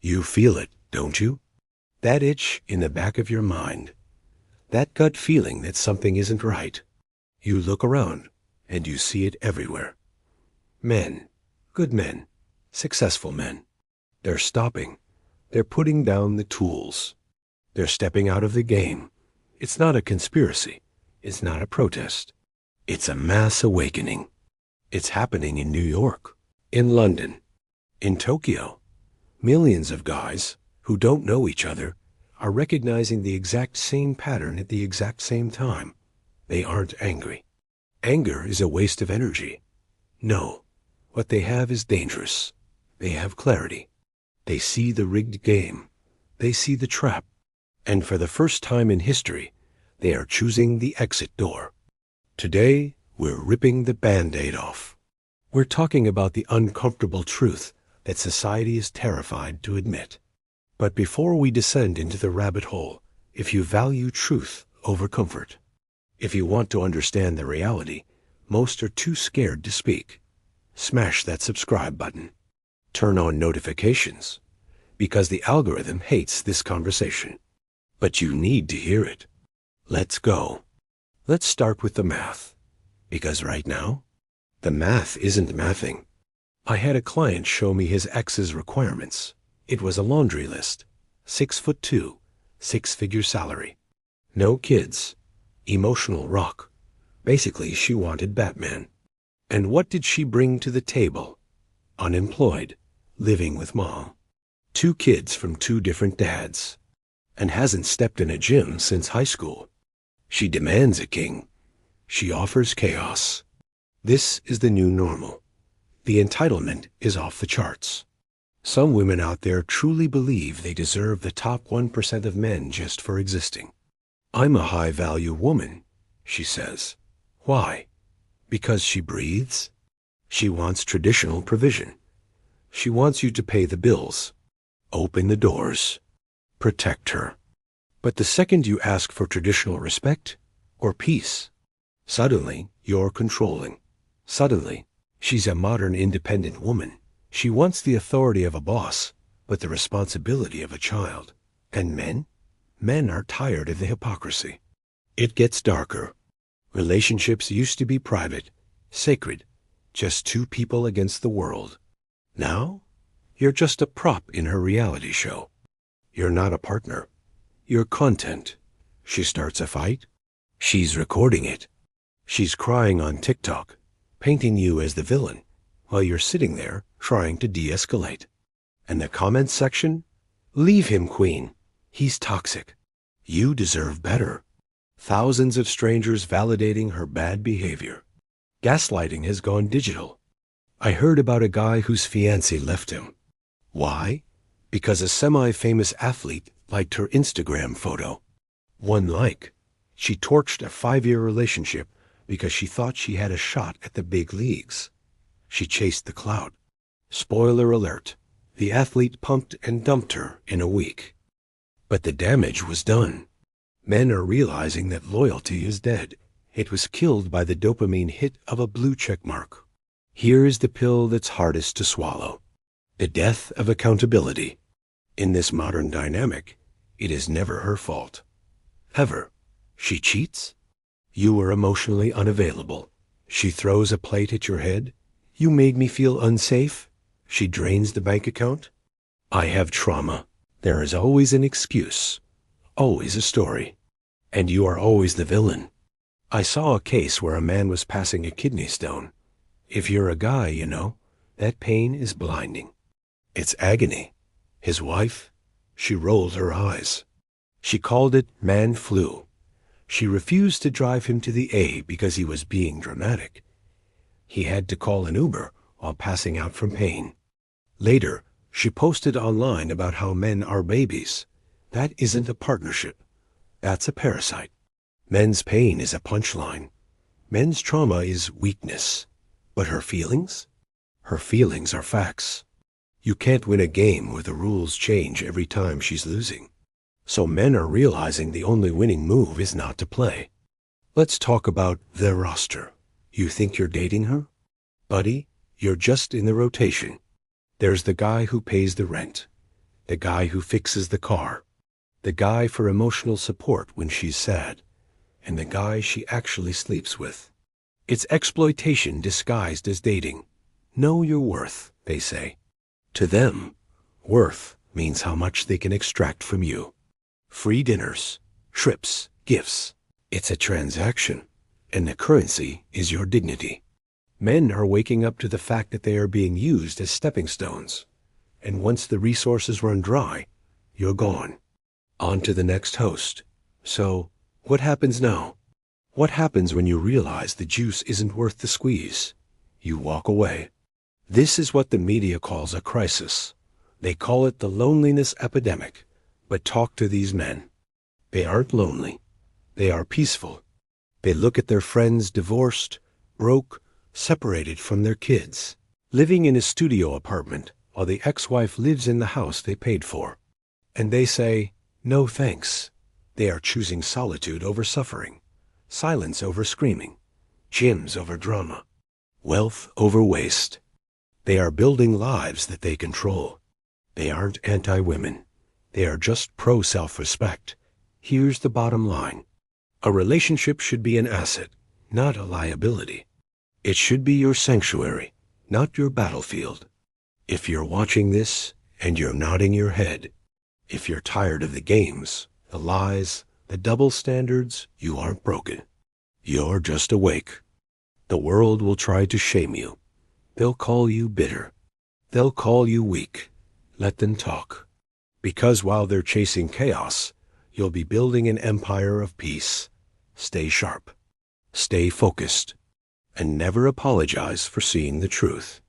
You feel it, don't you? That itch in the back of your mind. That gut feeling that something isn't right. You look around, and you see it everywhere. Men, good men, successful men. They're stopping. They're putting down the tools. They're stepping out of the game. It's not a conspiracy. It's not a protest. It's a mass awakening. It's happening in New York, in London, in Tokyo. Millions of guys who don't know each other are recognizing the exact same pattern at the exact same time. They aren't angry. Anger is a waste of energy. No, what they have is dangerous. They have clarity. They see the rigged game. They see the trap. And for the first time in history, they are choosing the exit door. Today, we're ripping the Band-Aid off. We're talking about the uncomfortable truth that society is terrified to admit. But before we descend into the rabbit hole, if you value truth over comfort, if you want to understand the reality, most are too scared to speak. Smash that subscribe button. Turn on notifications, because the algorithm hates this conversation. But you need to hear it. Let's go. Let's start with the math, because right now, the math isn't mathing. I had a client show me his ex's requirements. It was a laundry list. 6'2", 6-figure salary. No kids. Emotional rock. Basically, she wanted Batman. And what did she bring to the table? Unemployed, living with mom. 2 kids from 2 different dads. And hasn't stepped in a gym since high school. She demands a king. She offers chaos. This is the new normal. The entitlement is off the charts. Some women out there truly believe they deserve the top 1% of men just for existing. I'm a high-value woman, she says. Why? Because she breathes? She wants traditional provision. She wants you to pay the bills, open the doors, protect her. But the second you ask for traditional respect or peace, suddenly you're controlling. Suddenly, she's a modern independent woman. She wants the authority of a boss, but the responsibility of a child. And men? Men are tired of the hypocrisy. It gets darker. Relationships used to be private, sacred, just 2 people against the world. Now, you're just a prop in her reality show. You're not a partner. You're content. She starts a fight. She's recording it. She's crying on TikTok, painting you as the villain, while you're sitting there trying to de-escalate. And the comments section? Leave him, queen. He's toxic. You deserve better. Thousands of strangers validating her bad behavior. Gaslighting has gone digital. I heard about a guy whose fiancée left him. Why? Because a semi-famous athlete liked her Instagram photo. 1 like. She torched a 5-year relationship because she thought she had a shot at the big leagues. She chased the clout. Spoiler alert, the athlete pumped and dumped her in a week. But the damage was done. Men are realizing that loyalty is dead. It was killed by the dopamine hit of a blue check mark. Here is the pill that's hardest to swallow. The death of accountability. In this modern dynamic, it is never her fault. Ever. She cheats? You were emotionally unavailable. She throws a plate at your head? You made me feel unsafe? She drains the bank account? I have trauma. There is always an excuse. Always a story. And you are always the villain. I saw a case where a man was passing a kidney stone. If you're a guy, you know, that pain is blinding. It's agony. His wife, she rolled her eyes. She called it man flu. She refused to drive him to the A because he was being dramatic. He had to call an Uber while passing out from pain. Later, she posted online about how men are babies. That isn't a partnership. That's a parasite. Men's pain is a punchline. Men's trauma is weakness. But her feelings? Her feelings are facts. You can't win a game where the rules change every time she's losing. So men are realizing the only winning move is not to play. Let's talk about the roster. You think you're dating her? Buddy, you're just in the rotation. There's the guy who pays the rent. the guy who fixes the car, the guy for emotional support when she's sad, and the guy she actually sleeps with. It's exploitation disguised as dating. Know your worth, they say. To them, worth means how much they can extract from you. Free dinners, trips, gifts. It's a transaction, and the currency is your dignity. Men are waking up to the fact that they are being used as stepping stones, and once the resources run dry, you're gone. On to the next host. So, what happens now? What happens when you realize the juice isn't worth the squeeze? You walk away. This is what the media calls a crisis. They call it the loneliness epidemic. But talk to these men. They aren't lonely. They are peaceful. They look at their friends divorced, broke, separated from their kids, living in a studio apartment while the ex-wife lives in the house they paid for. And they say, no thanks. They are choosing solitude over suffering, silence over screaming, gyms over drama, wealth over waste. They are building lives that they control. They aren't anti-women. They are just pro-self-respect. Here's the bottom line. A relationship should be an asset, not a liability. It should be your sanctuary, not your battlefield. If you're watching this and you're nodding your head, if you're tired of the games, the lies, the double standards, you aren't broken. You're just awake. The world will try to shame you. They'll call you bitter. They'll call you weak. Let them talk. Because while they're chasing chaos, you'll be building an empire of peace. Stay sharp. Stay focused. And never apologize for seeing the truth.